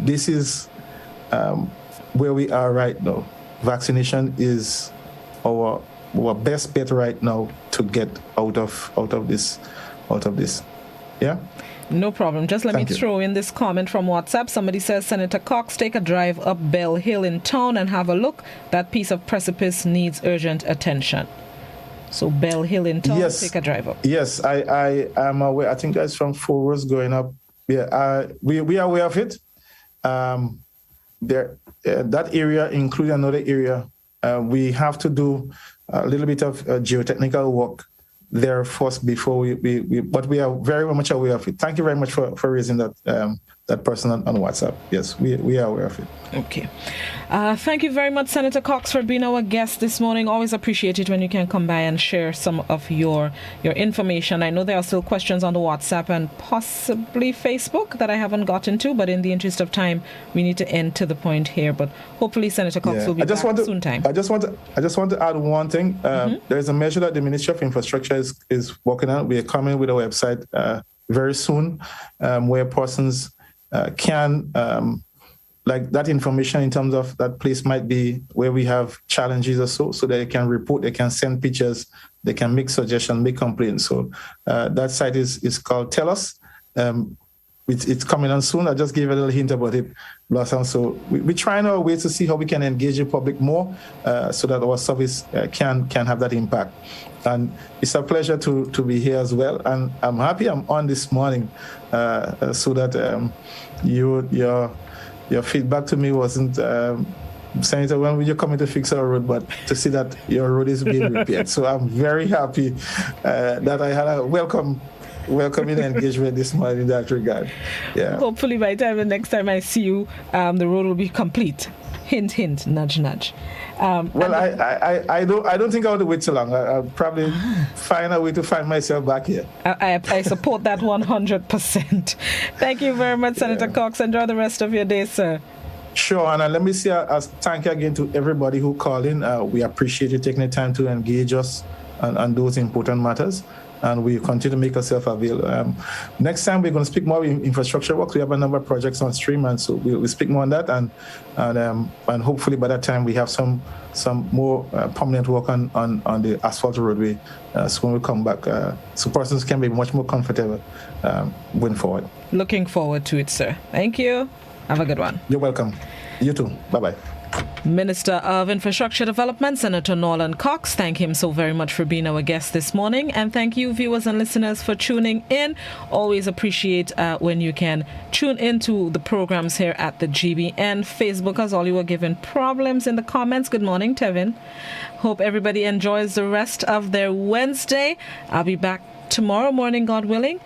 This is where we are right now. Vaccination is our best bet right now to get out of this. Yeah. No problem. Just let me throw in this comment from WhatsApp. Somebody says, Senator Cox, take a drive up Bell Hill in town and have a look. That piece of precipice needs urgent attention. So Bell Hill in town, yes. Take a drive up. Yes, I am aware. I think that's from Forwards going up. Yeah, we are aware of it. That area, including another area, we have to do a little bit of geotechnical work there first before but we are very much aware of it. Thank you very much for raising that person on WhatsApp. Yes, we are aware of it. Okay. Thank you very much, Senator Cox, for being our guest this morning. Always appreciate it when you can come by and share some of your information. I know there are still questions on the WhatsApp and possibly Facebook that I haven't gotten to, but in the interest of time, we need to end to the point here. But hopefully Senator Cox will be back soon time. I just want to add one thing. There is a measure that the Ministry of Infrastructure is working on. We are coming with a website very soon where persons can like that information in terms of that place might be where we have challenges or so they can report, they can send pictures, they can make suggestions, make complaints. So that site is called Tell Us. It's coming on soon. I just gave a little hint about it, Blossom. So we're trying our way to see how we can engage the public more so that our service can have that impact. And it's a pleasure to be here as well. And I'm happy I'm on this morning so that your feedback to me wasn't, Senator, when will you come in to fix our road, but to see that your road is being repaired. So I'm very happy that I had a welcoming engagement this morning in that regard. Yeah. Hopefully by the next time I see you, the road will be complete. Hint, hint, nudge, nudge. Well, I don't think I want to wait too long. I'll probably find a way to find myself back here. I support that 100%. Thank you very much, Senator Cox. Enjoy the rest of your day, sir. Sure, and let me say a thank you again to everybody who called in. We appreciate you taking the time to engage us on those important matters. and we continue to make ourselves available. Next time, we're going to speak more in infrastructure work. We have a number of projects on stream, and so we'll speak more on that, and hopefully by that time we have some more permanent work on the asphalt roadway. So when we come back, so persons can be much more comfortable going forward. Looking forward to it, sir. Thank you. Have a good one. You're welcome. You too. Bye-bye. Minister of Infrastructure Development, Senator Norland Cox. Thank him so very much for being our guest this morning. And thank you, viewers and listeners, for tuning in. Always appreciate when you can tune into the programs here at the GBN. Facebook, as all you were given problems in the comments. Good morning, Tevin. Hope everybody enjoys the rest of their Wednesday. I'll be back tomorrow morning, God willing.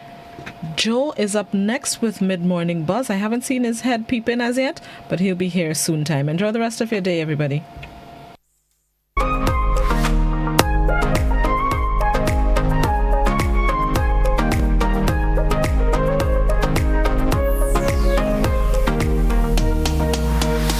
Joe is up next with Mid-Morning Buzz. I haven't seen his head peep in as yet, but he'll be here soon time. Enjoy the rest of your day, everybody.